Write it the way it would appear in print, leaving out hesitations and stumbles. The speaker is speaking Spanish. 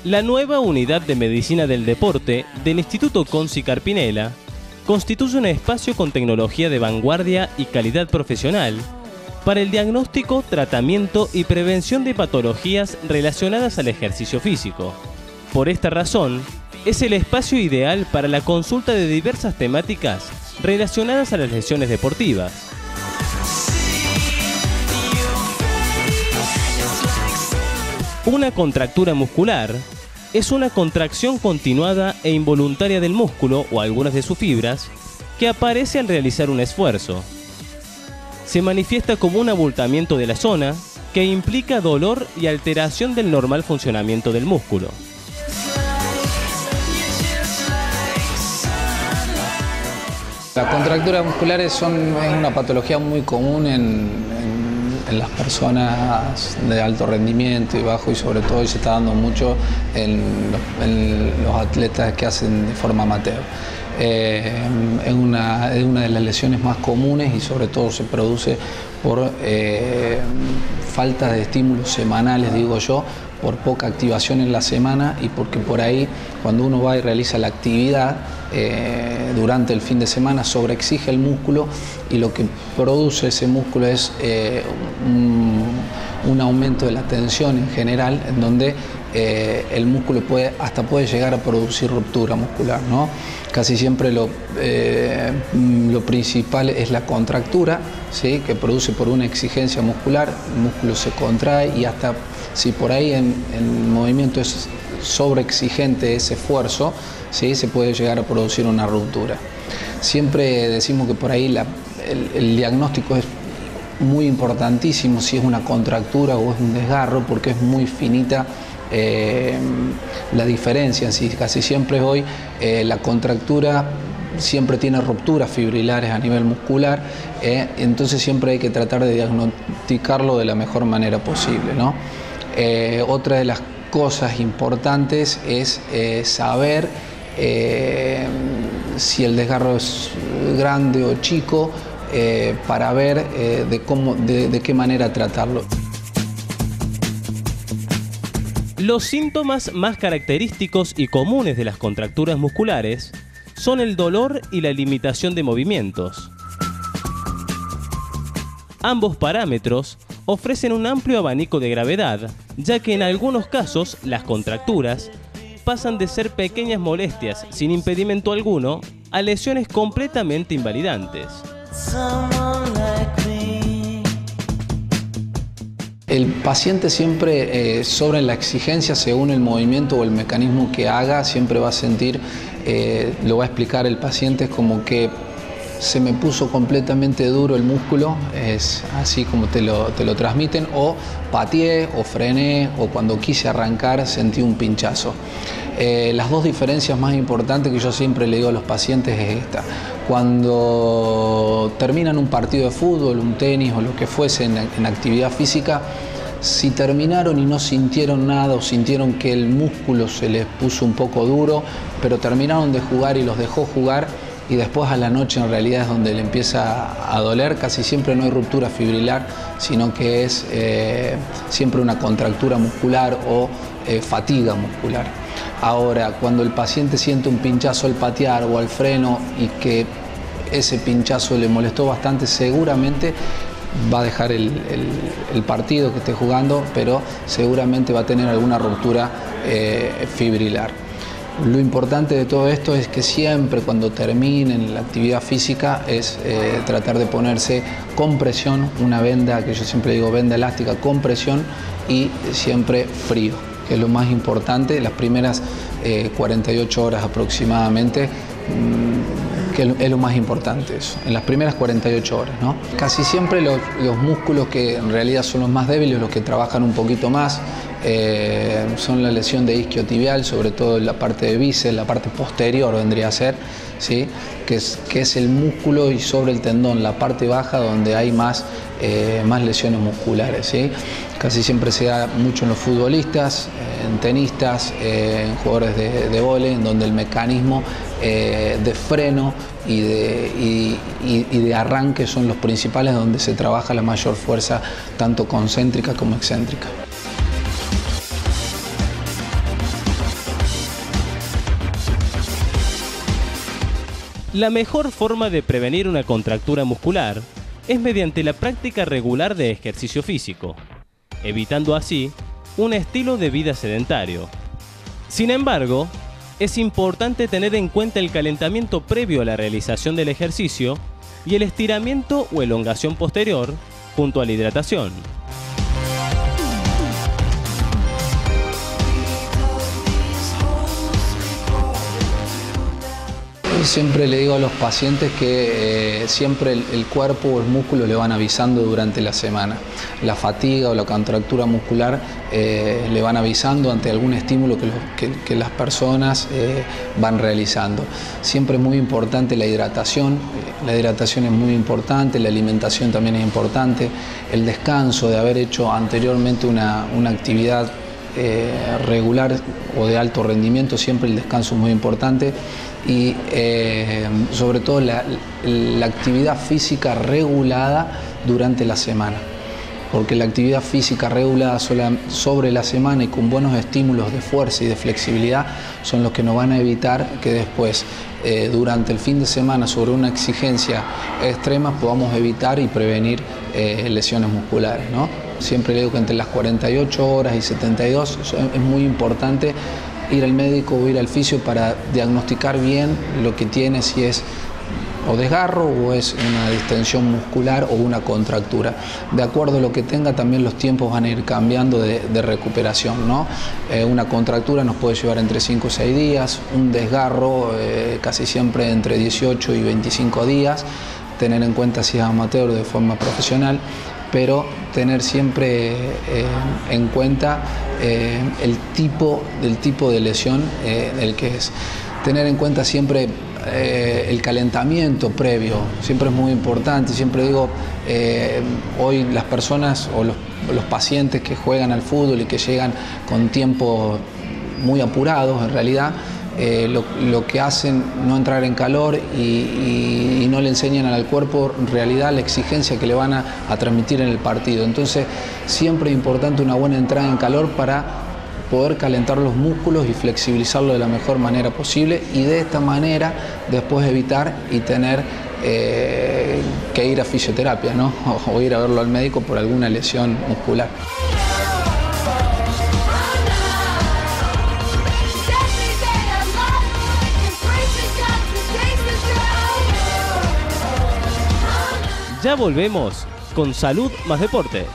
La nueva unidad de medicina del deporte del Instituto Conci Carpinella constituye un espacio con tecnología de vanguardia y calidad profesional para el diagnóstico, tratamiento y prevención de patologías relacionadas al ejercicio físico. Por esta razón, es el espacio ideal para la consulta de diversas temáticas relacionadas a las lesiones deportivas. Una contractura muscular es una contracción continuada e involuntaria del músculo o algunas de sus fibras que aparece al realizar un esfuerzo. Se manifiesta como un abultamiento de la zona que implica dolor y alteración del normal funcionamiento del músculo. Las contracturas musculares es una patología muy común en las personas de alto rendimiento y bajo, y sobre todo se está dando mucho en los atletas que hacen de forma amateur. Es una de las lesiones más comunes y sobre todo se produce por falta de estímulos semanales, digo yo, por poca activación en la semana, y porque por ahí cuando uno va y realiza la actividad durante el fin de semana sobreexige el músculo, y lo que produce ese músculo es un aumento de la tensión en general, en donde el músculo puede llegar a producir ruptura muscular, ¿no? Casi siempre lo principal es la contractura, ¿sí?, que produce por una exigencia muscular, el músculo se contrae, y hasta si por ahí en movimiento es sobreexigente ese esfuerzo, ¿sí?, se puede llegar a producir una ruptura. Siempre decimos que por ahí el diagnóstico es muy importantísimo, si es una contractura o es un desgarro, porque es muy finita la diferencia en sí. Casi siempre hoy la contractura siempre tiene rupturas fibrilares a nivel muscular, entonces siempre hay que tratar de diagnosticarlo de la mejor manera posible, ¿no? Otra de las cosas importantes es saber si el desgarro es grande o chico, para ver de qué manera tratarlo. Los síntomas más característicos y comunes de las contracturas musculares son el dolor y la limitación de movimientos. Ambos parámetros ofrecen un amplio abanico de gravedad, ya que en algunos casos las contracturas pasan de ser pequeñas molestias sin impedimento alguno a lesiones completamente invalidantes. El paciente siempre, sobre la exigencia, según el movimiento o el mecanismo que haga, siempre va a sentir, lo va a explicar el paciente, es como que se me puso completamente duro el músculo, es así como te lo transmiten, o pateé o frené, o cuando quise arrancar sentí un pinchazo. Las dos diferencias más importantes que yo siempre le digo a los pacientes es esta: cuando terminan un partido de fútbol, un tenis o lo que fuese en actividad física, si terminaron y no sintieron nada, o sintieron que el músculo se les puso un poco duro, pero terminaron de jugar y los dejó jugar, y después a la noche en realidad es donde le empieza a doler, casi siempre no hay ruptura fibrilar, sino que es siempre una contractura muscular o fatiga muscular. Ahora, cuando el paciente siente un pinchazo al patear o al freno y que ese pinchazo le molestó bastante, seguramente va a dejar el partido que esté jugando, pero seguramente va a tener alguna ruptura fibrilar. Lo importante de todo esto es que siempre cuando terminen la actividad física es tratar de ponerse con presión, una venda, que yo siempre digo venda elástica con presión, y siempre frío, que es lo más importante, las primeras 48 horas aproximadamente, que es lo más importante eso, en las primeras 48 horas, ¿no? Casi siempre los músculos que en realidad son los más débiles, los que trabajan un poquito más, son la lesión de isquiotibial, sobre todo en la parte de bíceps, la parte posterior vendría a ser, ¿sí?, que es el músculo, y sobre el tendón, la parte baja, donde hay más lesiones musculares, ¿sí? Casi siempre se da mucho en los futbolistas, en tenistas, en jugadores de vóley, en donde el mecanismo de freno y de arranque son los principales, donde se trabaja la mayor fuerza, tanto concéntrica como excéntrica. La mejor forma de prevenir una contractura muscular es mediante la práctica regular de ejercicio físico, evitando así un estilo de vida sedentario. Sin embargo, es importante tener en cuenta el calentamiento previo a la realización del ejercicio y el estiramiento o elongación posterior junto a la hidratación. Siempre le digo a los pacientes que siempre el cuerpo o el músculo le van avisando durante la semana. La fatiga o la contractura muscular le van avisando ante algún estímulo que las personas van realizando. Siempre es muy importante la hidratación es muy importante, la alimentación también es importante, el descanso de haber hecho anteriormente una actividad regular o de alto rendimiento, siempre el descanso es muy importante y sobre todo la actividad física regulada durante la semana, porque la actividad física regulada sobre la semana y con buenos estímulos de fuerza y de flexibilidad son los que nos van a evitar que después durante el fin de semana sobre una exigencia extrema podamos evitar y prevenir lesiones musculares, ¿no? Siempre le digo que entre las 48 horas y 72 es muy importante ir al médico o ir al fisio para diagnosticar bien lo que tiene, si es o desgarro o es una distensión muscular o una contractura. De acuerdo a lo que tenga, también los tiempos van a ir cambiando de recuperación, ¿no? Una contractura nos puede llevar entre 5 o 6 días, un desgarro casi siempre entre 18 y 25 días, tener en cuenta si es amateur o de forma profesional, pero tener siempre en cuenta el tipo de lesión el que es. Tener en cuenta siempre el calentamiento previo, siempre es muy importante. Siempre digo, hoy las personas o los pacientes que juegan al fútbol y que llegan con tiempos muy apurados en realidad, lo que hacen no entrar en calor y no le enseñan al cuerpo en realidad la exigencia que le van a transmitir en el partido. Entonces siempre es importante una buena entrada en calor para poder calentar los músculos y flexibilizarlo de la mejor manera posible y de esta manera después evitar y tener que ir a fisioterapia, ¿no? O ir a verlo al médico por alguna lesión muscular. Ya volvemos con Salud más Deportes.